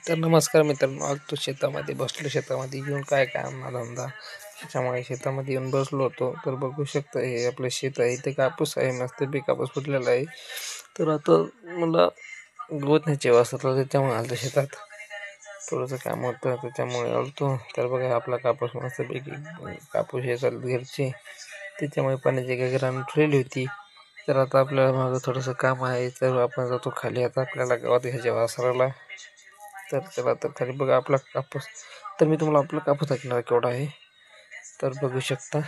तर नमस्कार मित्रांनो, आज तो शेतामध्ये बसलो. शेतामध्ये येऊन काय काम धंदा, त्याच्यामुळे शेतामध्ये येऊन बसलो होतो. तर बघू शकता हे आपलं शेत आहे, इथे कापूस आहे, मस्त बी कापूस फुटलेला आहे. तर आता मला गवत न्यायचे वाजता, त्याच्यामुळे आलो शेतात. थोडंसं काम होतं त्याच्यामुळे आलतो. तर बघा आपला कापूस मस्तपैकी कापूस हे चालत घरचे, त्याच्यामुळे पाण्याची गैर आणून ठेवली होती. तर आता आपल्याला माझं थोडंसं काम आहे, तर आपण जातो खाली. आता आपल्याला गावात ह्याच्या वासराला. तर चला तर खाली बघा आपला कापूस. तर मी तुम्हाला आपला कापूस दाखवणार केवढा आहे. तर बघू शकता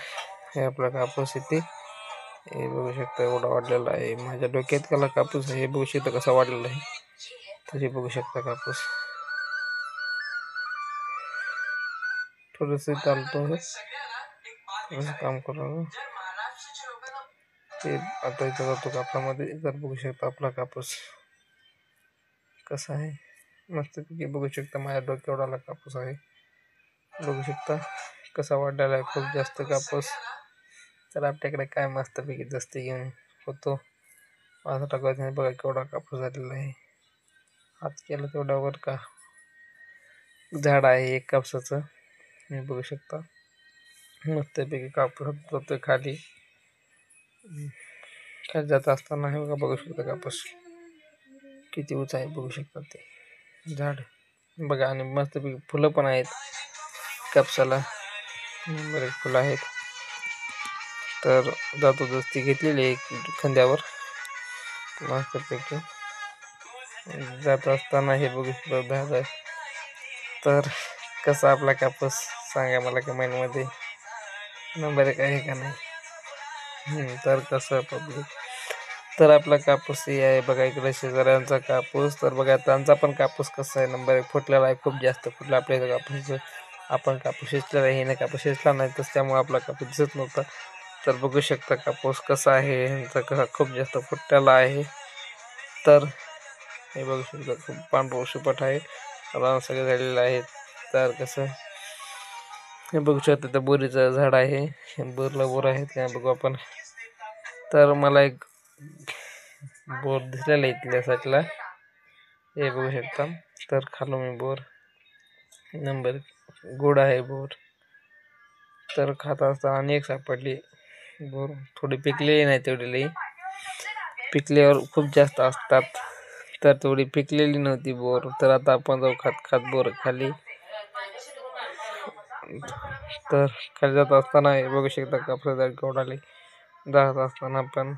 हे आपला कापूस इथे, हे बघू शकता एवढा वाढलेला आहे. माझ्या डोक्यात त्याला कापूस आहे, बघू शकता कसा वाढलेला आहे. तरी बघू शकता कापूस थोडंसं चालतो, थोडंसं काम करून ते आता इथं जातो कापडामध्ये. तर बघू शकता आपला कापूस कसा आहे, मस्तपैकी बघू शकता. माझ्या डोक्यावरला कापूस आहे, बघू शकता कसा वाढलेला आहे, खूप जास्त कापूस. तर आपल्याकडे काय मस्तपैकी जास्त घेऊन होतो माझा टाकायचा नाही. बघा केवढा कापूस झालेला आहे. हात केला तेवढ्यावर का झाड आहे एक कापसाचं, हे बघू शकता. मस्तपैकी कापूस जातोय खाली. खाली जात असताना हे बघा, बघू शकता कापूस किती उंच आहे, बघू शकता ते झाड बघा. आणि मस्तपैकी फुलं पण आहेत कापसाला, बरेच फुलं आहेत. तर जातो दस्ती घेतलेली आहे खांद्यावर, मस्तपैकी जात असताना हे बघू शकता झाड. तर कसा आपला कापूस सांगा मला कमेंटमध्ये, नंबर एक आहे का नाही. तर कसं पब्लिक, तर आपला कापूस हे आहे बघा. इकडे शेजाऱ्यांचा कापूस, तर बघा त्यांचा पण कापूस कसा आहे, नंबर एक फुटलेला आहे, खूप जास्त फुटला. आपल्या इथं कापूस, आपण कापूस शिजलेला आहे, हे कापूस शिजला नाही, तर त्यामुळे आपला कापूस दिसत नव्हता. तर बघू शकता कापूस कसा आहे, ह्यांचा कसा खूप जास्त फुटलेला आहे. तर हे बघू शकता खूप पांढरा शुपट आहे, रान सगळे झालेलं आहे. तर कसं हे बघू शकता, तर बोरीचं झाड आहे, बोरला बोर आहेत का बघू आपण. तर मला एक बोर दिसलेला इथल्या साईडला, हे बघू शकता. तर खालो मी बोर, नंबर गोड आहे बोर. तर खात असताना अनेक सापडली बोर, थोडी पिकलेली नाही तेवढी लई, पिकल्यावर खूप जास्त असतात. तर थोडी पिकलेली नव्हती बोर. तर आता आपण जाऊ खात खात बोर खाली. तर खाली जात असताना हे बघू शकता कापसा झाड केवढाले, जात असताना आपण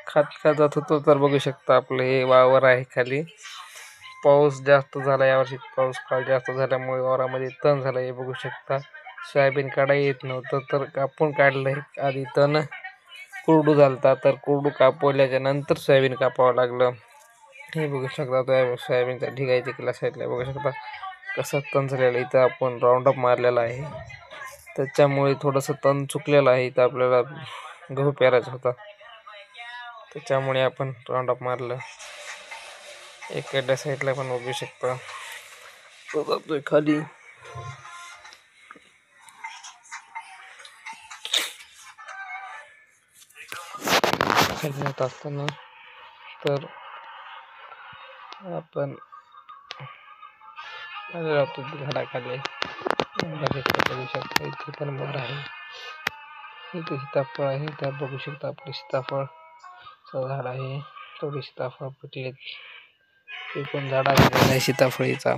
खात खात जात होतो. तर बघू शकता आपलं हे वावर आहे खाली. पाऊस जास्त झाला यावर्षी, पाऊस काळ जास्त झाल्यामुळे वावरामध्ये तण झालं, हे बघू शकता. सोयाबीन काढायला येत नव्हतं, तर कापून काढलंय. आधी तण कोरडू झालता, तर कोरडू कापवल्याच्या नंतर सोयाबीन कापावं लागलं, हे बघू शकता. तो सोयाबीनचा ढिगा आहे तिकडल्या साईडला, बघू शकता कसं तण झालेलं. इथं आपण राऊंडअप मारलेला आहे, त्याच्यामुळे थोडंसं तण चुकलेलं आहे. इथं आपल्याला गहू पेरायचा होता, त्याच्यामुळे आपण राऊंडअप मारलं. इकडल्या साईडला पण बघू शकता तो जातोय खाली. खाली जात असताना तर आपण जातो झाडाखाली, बघू शकता. इथे पण मोर आहे, इथे सीताफळ आहे. त्या बघू शकता आपले सीताफळचं झाड आहे, थोडी सीताफळ फुटले, ते पण झाड आहे सीताफळीचा,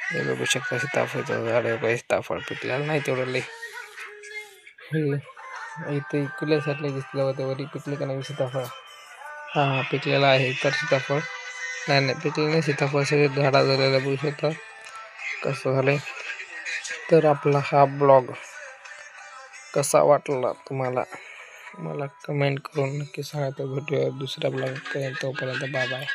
हे बघू शकता. सीताफळचं झाड आहे, सीताफळ पिकलेलं नाही तेवढं लई. हे इथे इकडल्यासाठी दिसलं होतं, वरी पिकले का नाही सीताफळ. हा पिकलेला आहे. तर सीताफळ नाही पिकले नाही, सीताफळ सगळे झाडा झालेला बघू शकता कसं झालंय. तर आपला हा ब्लॉग कसा वाटला तुम्हाला मला कमेंट करून नक्की सांगा. तर भेटूया दुसऱ्या ब्लॉग, तोपर्यंत बाय बाय.